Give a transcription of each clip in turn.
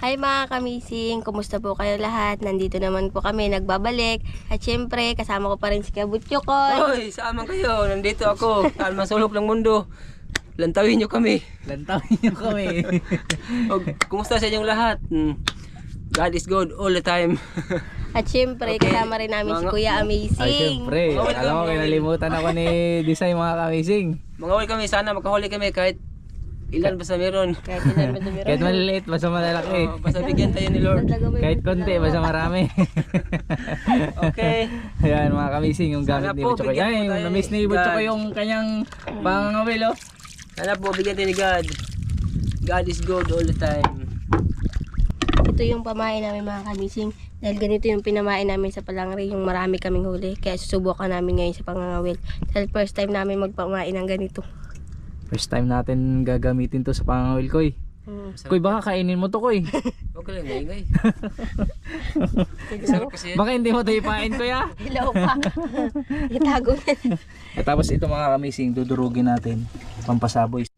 Hi mga kamising, kumusta po kayo lahat? Nandito naman po kami, nagbabalik. At syempre, kasama ko pa rin si Kabutyo ko. Hoy, saan kayo? Nandito ako. Kalma sulok ng mundo. Lantawin nyo kami. Lantawin nyo kami. O, kumusta sa inyong lahat? God is good all the time. At syempre, Okay. kasama rin namin si Kuya Ay, Amazing. syempre. Mga Alam mo, kinalimutan ako ni Desai mga kamising. Mga huli kami, sana makahuli kami kahit ilan basta meron. Kahit ilan ba Kahit maliliit, basta malalaki. Basta bigyan tayo ni Lord. Kahit konti, basta marami. Okay. Ayan mga kamising, yung gamit Sana ni po, Butchokoy. bigyan Ay, po tayo na-miss ni ni Butchokoy God. yung kanyang pangangawil, oh. Sana po, bigyan tayo ni God. God is good all the time. Ito yung pamain namin mga kamising. Dahil ganito yung pinamain namin sa palangri, yung marami kaming huli. Kaya susubukan namin ngayon sa pangangawil. Dahil first time namin magpamain ng ganito. First time natin gagamitin to sa pangangawil, Koy. Koy, baka kainin mo to, Koy. Huwag ka lang ngayon. Hello? Sarap kasi yan. Baka hindi mo to ipain, Koy, ah. Hello pa. Itago na. At tapos ito mga kamising, dudurugin natin. Pampasaboy.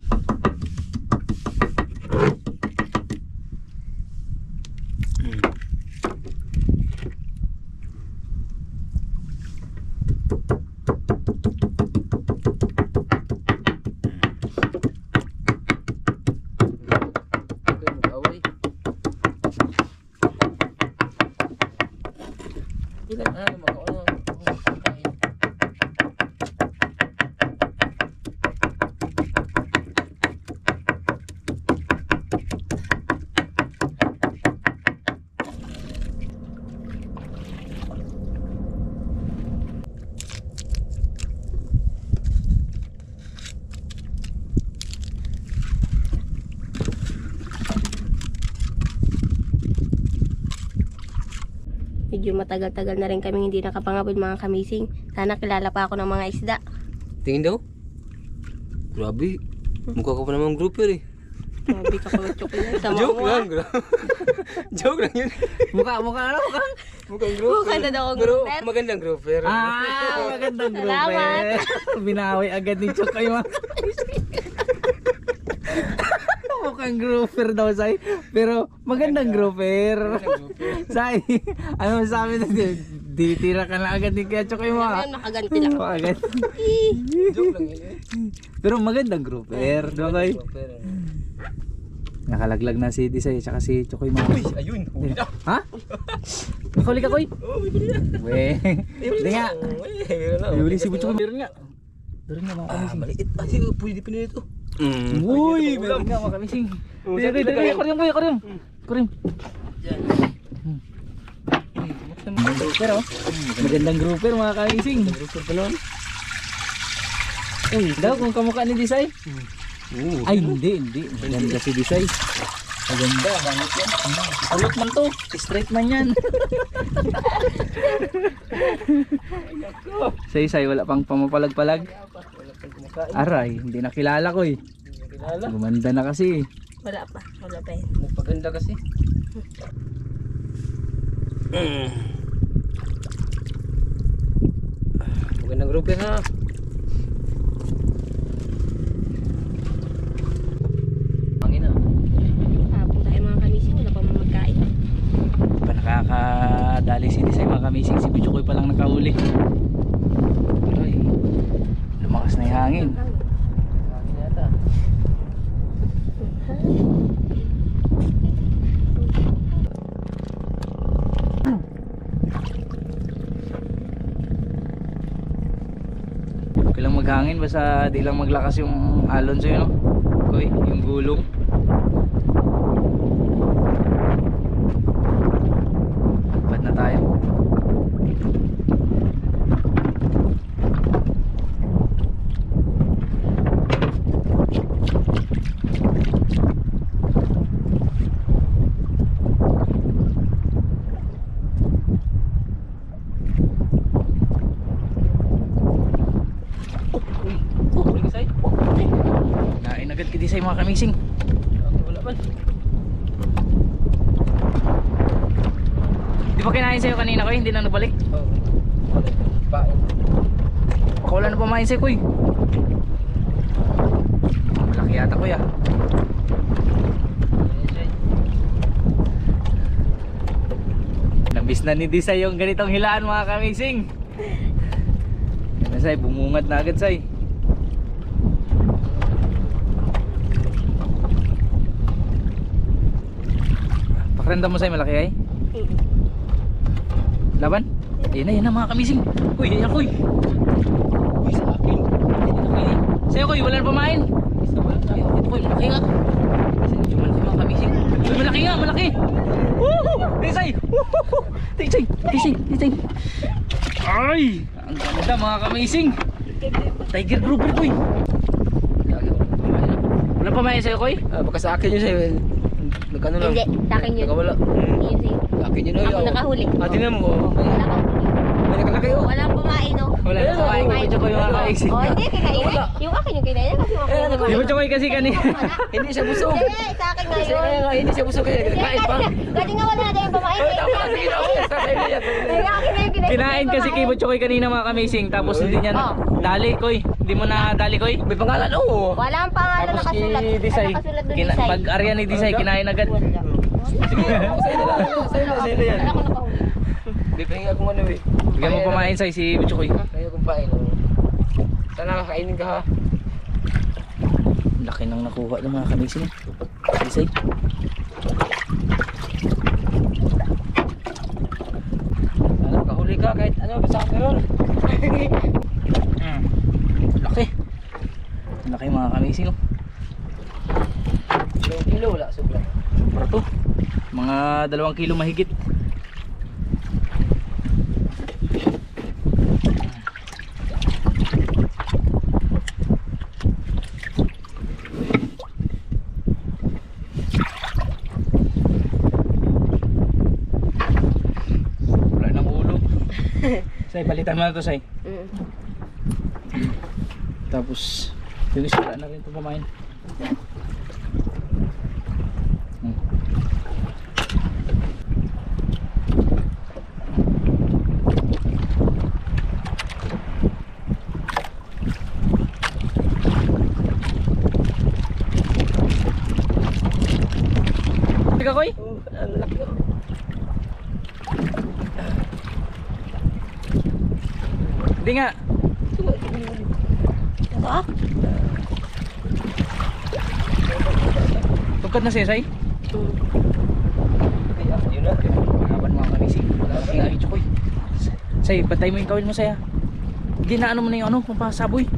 Okay, mag-away. Ilan na, mag-away. Medyo matagal-tagal na rin kami hindi nakapangabod mga kamising. Sana kilala pa ako ng mga isda. Tingin daw? Grabe. Mukha ka pa namang grouper eh. Sabi ka ko chocolate sa Joke mga. lang. Joke lang yun. Mukha ano ka? Mukhang grouper. Mukha na daw akong Pero grouper. magandang grouper. Magandang group. Salamat. Binawi agad ni Chokoy mga mukhang grouper daw, Sai. Pero magandang grouper. Sai, ano masabi na ditira ka na agad ni Kaya Chokoy mo. Ngayon nakaganti lang. Agad. Joke lang yun eh. Pero magandang grouper, di ba, Koy? Grouper. Nakalaglag na si Desai tsaka si Chokoy mga. Uy, ayun. Huli na. Ha? Nakahuli ka, Koy? Oh, huli na. Weh. Hindi nga. Meron na. May huli si Butchokoy. Meron nga. Meron nga mga kamising. Maliit. Ay, pwede pa nito. Uy, meron nga mga kamising. Dali, akuryong. Akuryong. Pero, magandang grouper mga kamising. Grouper pa naman. Uy, daw kung kamukha ni Desai. Ay, hindi. Maganda si Desai. Maganda, bangot yan. Ulot man to. Straight man yan. Say, wala pang pamapalag-palag. Aray, hindi nakilala ko eh. Kilala. Gumanda na kasi. Wala pa yun. Magpaganda kasi. Magandang grouper ha. Pangin na. Hapon tayo mga kamising, wala pa mga magkain. Pa nakakadali si Desai mga kamising. Si Butchokoy pa lang nakahuli. Aray, lumakas na yung hangin. Pangin yata. Okay lang maghangin basta di lang maglakas yung alon sa'yo, no? Koy, yung gulong. Agpad na tayo. Huli ka say? Nain agad kiti sa mga kamising. Wala man. Di ba kinain sa'yo kanina ko, hindi na nabalik? Oh. Pain. Baka wala na pamain sa'yo, Koy. Malaki yata, Kuya. na ni Disay yung ganitong hilaan mga kamising. Yan na Say, bumungad na agad Say. Pakiramdam mo Say, malaki ay? Laban? Yan na mga kamising. Uy, yan Koy. Uy, sa akin. Sa'yo Koy, wala na pamain. Ito Koy, malaki nga. Medyo malaki mga kamising. Uy, malaki nga, malaki. Woohoo! Disay! Woohoo! Disay! Ay! Ang ganda mga kamising. Tiger grouper Koy. Wala pamain sa'yo Koy? Baka sa akin yun sa'yo. Nagkano lang? Hindi, sa akin yun. Nakawala. Yun sa'yo. Sa akin yun. Ako nakahuli. Tingnan mo. Wala kang huli. May nakalaki oh. Walang pumain, no? Wala na pamain. Medyo Koy mga kamising. Oh, hindi, kinain. Yung akin yung kinain kasi ako yung Di ba Koy kasi kanina? Hindi siya busog. Hindi, sa akin nga yun. Kaya nga, hindi siya busog kaya kain pa. Kasi nga wala na tayong pumain. Tama na, sige na. Sasay na yan. Ay, akin na yung kinain. Kinain kasi kay Butcho Koy kanina mga kamising. Tapos hindi niya na dali Koy. Hindi mo na dali Koy. May pangalan oh. Walang pangalan Tapos nakasulat. si Disay. Nakasulat doon Disay. Pag area ni Disay, kinain agad. Sige, sa'yo na lang. Sa'yo na yan. Wala ko nakahuli. Bibigyan akong ano eh. Bigyan mo pamain Say si Butcho Koy. Kaya kong pain. Sana kakainin ka ha. Laki nang nakuha ng mga kamising. Disay. Sana kahuli ka kahit ano basta ka meron. Laki. Laki mga kamising oh. Ilang kilo wala sobra. Sobra to. Mga 2 kilo mahigit. Wala nang ulo. Say, palitan mo na to Say. Tapos yung isa wala na rin ito pamain. Teka Koy? Ang laki oh. Hindi nga. Ito? Tugkad na siya Say. Yun na. Harapan mga kamising. Laki nga ito Koy. Say, patay mo yung kawil mo Say ha. Hindi na ano mo na yung ano, pampasaboy.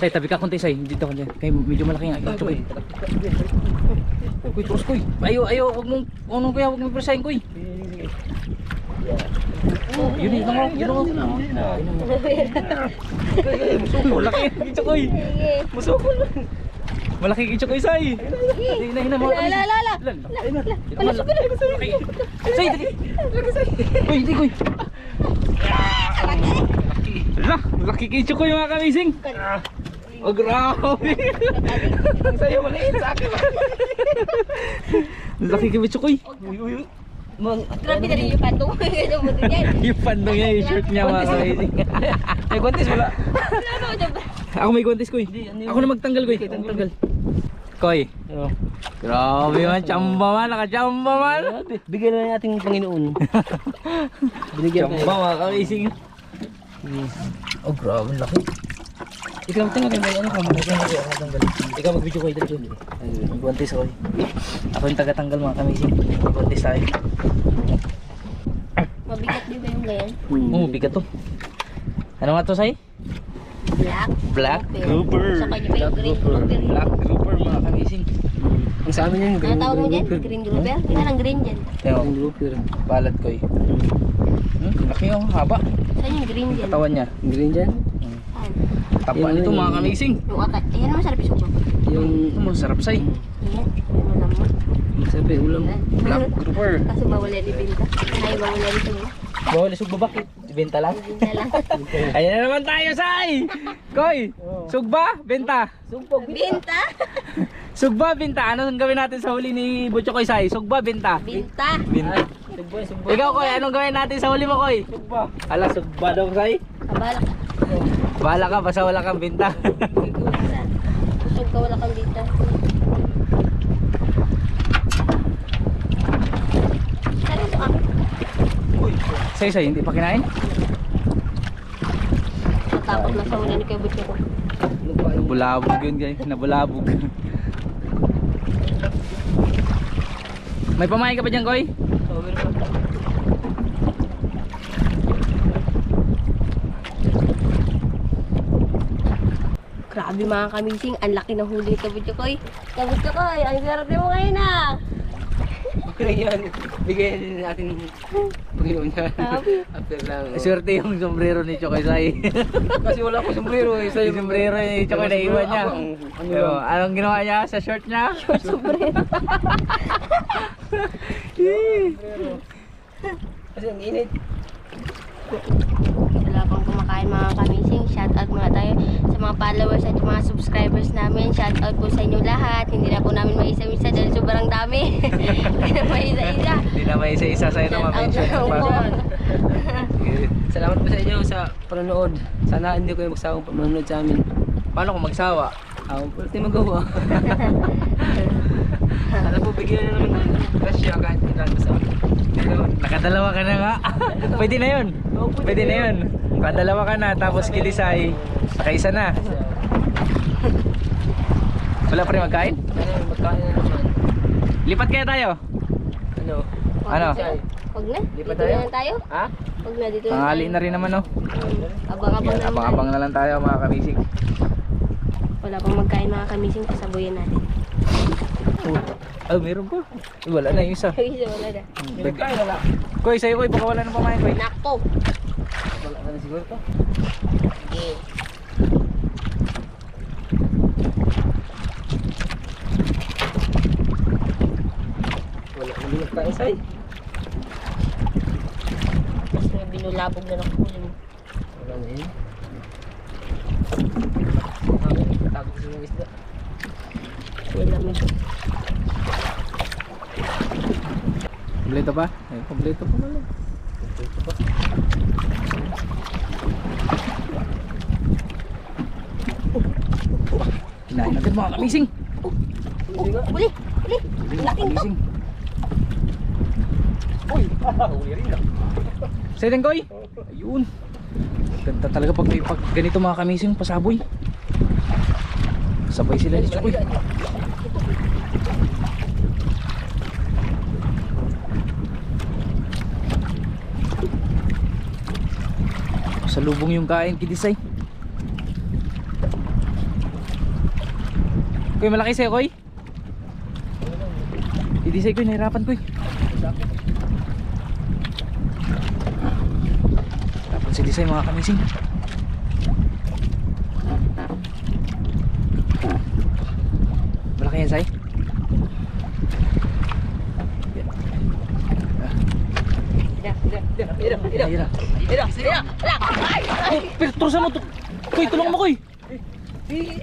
Say, tabi ka konti Say. Dito ka dyan. Kaya medyo malaki nga ito Koy. Koy, tuos Koy. Ayo, wag mong, ano kaya, wag mong presahin Koy. Oh, yun yun ako, yun ako. Musukol, laki ito Koy. Musukol. Malaki ito Koy Say. Hina mga kamising. Lala. Palusok ka na. Say, dali. Koy, hindi Koy. Laki kicho Koy mga kamising. Oh, grabe. Sa'yo maliit sa akin. Laki kicho Koy. Grabe na rin yung pantong. Ano mo din yan? Yung pandong niya, yung shirt niya mga kamising. May kontis wala. Ano mo dyan ba? Ako may contest Koy. Ako na magtanggal Koy. Tanggal. Koy. Grabe man, chamba man, naka-chamba man. Bigyan na natin ng Panginoon. Binigyan Chamba mga kamising. Oh, grabe laki. Ikaw tingnan may ano ka magtanggal. Ikaw mag-video kayo dito. Mag-contest Koy. Ako yung taga-tanggal mga kamising. Mag-contest tayo. Mabigat din ba yung ganyan? Oo, bigat to. Ano nga to Say? Black grouper. Sa kanya ba yung green grouper? Black grouper mga kamising. Ang sa amin yung Ano tawag mo dyan? Green grouper? Wala nang green dyan. Yung grouper. Balat Koy. Laki yung haba. Saan yung green dyan? Katawan niya. green dyan. Taba nito mga kamising. Yung ata. Ayan masarap yung suko. Yung Ito masarap Say. Ayan. Yung malamang. sabi ulam. Black grouper. Kaso bawal na ibinta. Ay, bawal na rin ito. Bawal isog babakit. Ibenta lang. Ibinta lang. Ayan na naman tayo Say. Koy. Sugba, benta. Binta? Sugba, benta. Ano ang gawin natin sa huli ni Butcho Koy Say? Sugba, benta. Binta. Binta. Ikaw Koy, anong gawin natin sa huli mo Koy? Sugba. Ala, sugba daw Say. Kabalak ka. Bahala ka, basta wala kang binta. Kusog ka, wala kang binta. Say, hindi pa kinain? Natakot na sa huli ni Kuya Butcho ko. Nabulabog yun guys, nabulabog. May pamain ka pa dyan, Koy? Grabe mga kamising, ang laki ng huli ni Kuya Butcho ko. Kuya Butcho ko, ang swerte mo ngayon ah. Okay yan. Bigyan din natin Panginoon niya. Sabi. After lang. Swerte yung sombrero ni Chokoy Sai. Kasi wala ko sombrero eh. Yung sombrero ni Chokoy na iwan niya. Anong ginawa niya sa short niya? Sombrero. Kasi ang init. Wala pang kumakain mga kamising. Shout out muna tayo sa mga followers at mga subscribers namin. Shout out po sa inyo lahat. Hindi na po namin maisa-isa dahil sobrang dami. Hindi na maisa-isa. Hindi na may isa-isa sa'yo na ma-mention. Salamat po sa inyo sa panonood. Sana hindi ko magsawang panonood sa amin. Paano kung magsawa? Wala tayong magawa. Sana po bigyan na naman ng grasya kahit ilan sa amin. Nakadalawa ka na nga. Pwede na yun. Pwede na yun. Nakadalawa ka na tapos kilisay. Nakaisa na. Wala pa rin magkain? Magkain na naman. Lipat kaya tayo? Ano? Ano? Huwag na. Lipat Dito tayo? na lang tayo. Ha? Huwag na, dito na Tanghali tayo. na rin naman, no? Abang-abang na lang Abang-abang na lang tayo mga kamisig. Wala pang magkain mga kamising, pasabuyan natin. Oh, meron pa. Wala na yung isa. Ay, isa wala na. Nagkain na lang. Koy, sa'yo Koy, baka wala na pamain Koy. Nakto. Wala ka na siguro to. Okay. Wala ka na magkain say. Tapos may binulabog na nakuhuli mo. Wala na yun. Takot sa mga isda. Wala mo. Kompleto pa? Ay, kompleto pa pala. Ito pa. Kinain agad mga kamising. Uli! Uli! Laking to! Kamising. Uy! Huli rin lang. Sa'yo din Koy? Ayun. Ganda talaga pag ganito mga kamising, pasaboy. Sabay sila ni Chokoy. Salubong yung kain kidisay. Koy, malaki sa'yo Koy. Kidisay Koy, nahirapan Koy. Tapos si Disay mga kamising. Malaki yan Say. Hira. Oh, pero trusan mo to. Koy, tulungan mo Koy.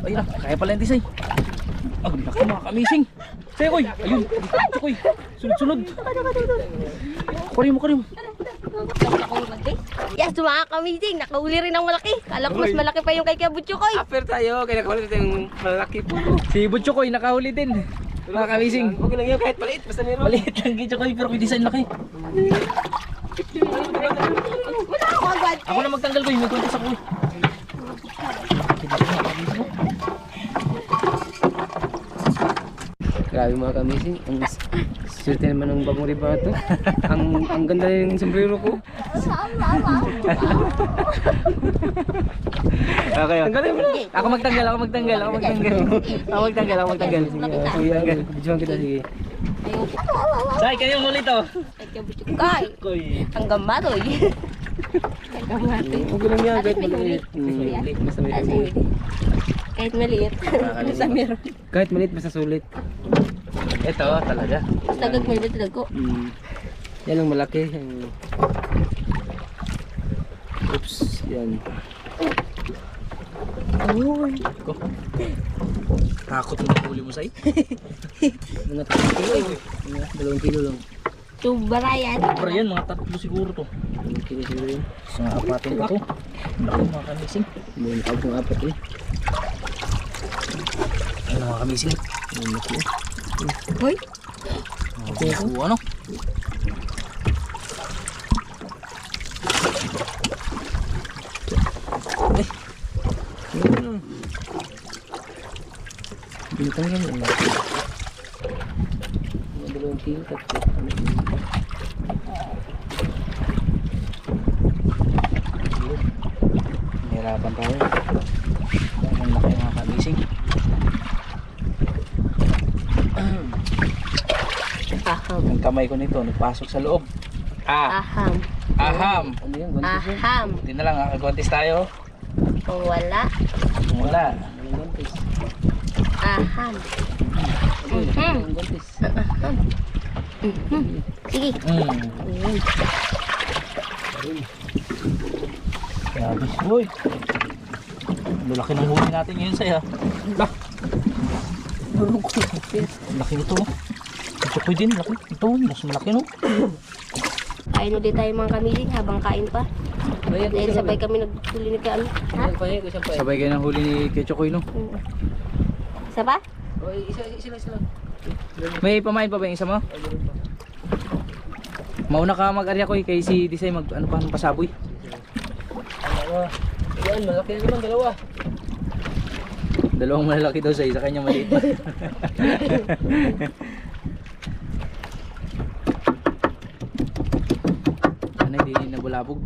Ay na, kaya pala yung Disay. Ang laki mga kamising. Say Koy, ayun. Dito Koy. Sunod-sunod. Kunin mo. Yes, mga kamising! Nakauli rin ang malaki. Kala ko mas malaki pa yung kay Kuya Butcho ko. After tayo, kaya nakawala natin yung malaki po. Si Butcho Koy nakahuli din. Mga kamising. Okay lang yun, kahit maliit, basta meron. Maliit lang Butcho Koy, pero may design laki. Wala ako agad. Ako na magtanggal Koy, may kontas ako Koy. Grabe mga kamising, ang swerte naman ng bagong riba na to. Ang ganda yung sombrero ko. Okay. Tanggalin mo na. Ako magtanggal. Ako magtanggal. Kuya, bidyoan kita, sige. Say, kayo muli to. Kay Kuya Butcho ko. Kay! Koy. Hanggang matoy. Hanggang matoy. Okay lang yan, kahit May huli. maliit. Basta Ah, meron. sige. Kahit maliit. Basta meron. Kahit maliit, basta sulit. Ito talaga. Basta gagmay ba talaga ko? Yan ang malaki. Oops, yan. Ayun. Takot mo huli mo say. Mga 3 kilo. Mga 2 kilo lang. Subara yan. Pero yan, mga 3 siguro to. 2 kilo siguro yun. Sa apatin ko to. Laki mga kamising. Mga kagong apat eh. Ayun mga kamising. Mga laki eh. Hoy. Ano? Pintang yan. Mga 2 kilo, 3. Hirapan tayo. Ang laki mga kabising. Aham. Ang kamay ko nito, nagpasok sa loob. Aham. Aham! Ano yun? Guntis yun? Aham. Hindi na lang, kagwantis tayo. Kung wala, Kung wala. aham. Ang guntis. Sige. Ayun. Grabe. Uy! Ang laki ng huli natin ngayon sa'yo. Lah! Ang laki nito. Ito ko din, laki. Ito, mas malaki no. Kain ulit tayo mga kamiling habang kain pa. Dahil sabay kami nagtuli ni Kami. Ha? Sabay kayo ng huli ni Kechokoy no. Isa pa? Isa lang. May pamain pa ba yung isa mo? Mauna ka mag-arya ko kay si Disay mag ano pa ng pasaboy. Yan, malaki na naman dalawa. Dalawang malalaki daw sa kanya maliit pa. Ano hindi nabulabog.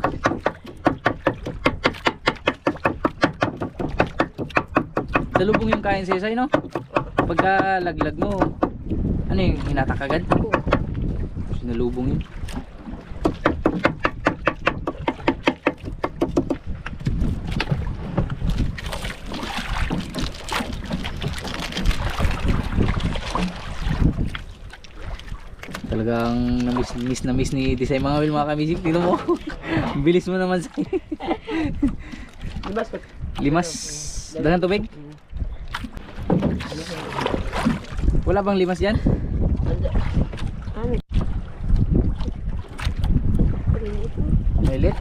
Salubong yung kain sa Isay no? Pagka laglag mo, ano yung hinatak agad? Sinalubong yun. Talagang na-miss ni Disay mga Will mga kamisik. Tingnan mo. Bilis mo naman sa limas. Dagan tubig? Wala bang limas yan? Ano? Mailit?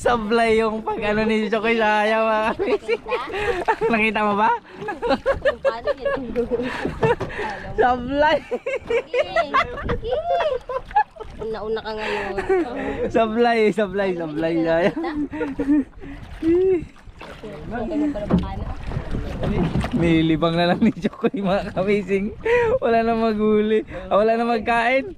Sablay yung pag ano ni Chokoy sa ayaw mga kamisik. Nakita mo ba? Paano yan? Sablay! Nauna ka ngayon. Sablay. Nilibang na lang ni Chokoy mga kamising. Wala na maghuli. Wala na magkain.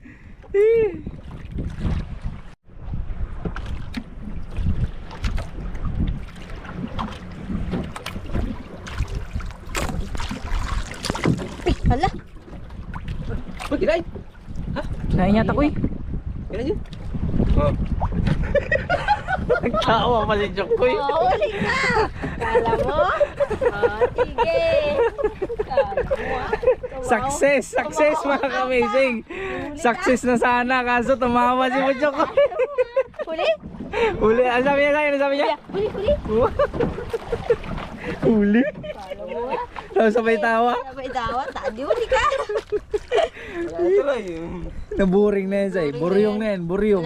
Hala. Kinay? Ha? Kinain yata ko eh. Kinain yun? Oo. Nagtawa pa si Chokoy. Huli ka! Kala mo? Sige. Kala mo Success mga kamising. Success na sana kaso tumawa si Chokoy. Huli? Huli. Ano sabi niya sa'yo? Ano sabi niya? Huli. Huli? Kala mo? Tapos sabay tawa. Sabay dawa. Tadi huli ka. Naburing na yan sa'yo. Buryong na yan. Buryong.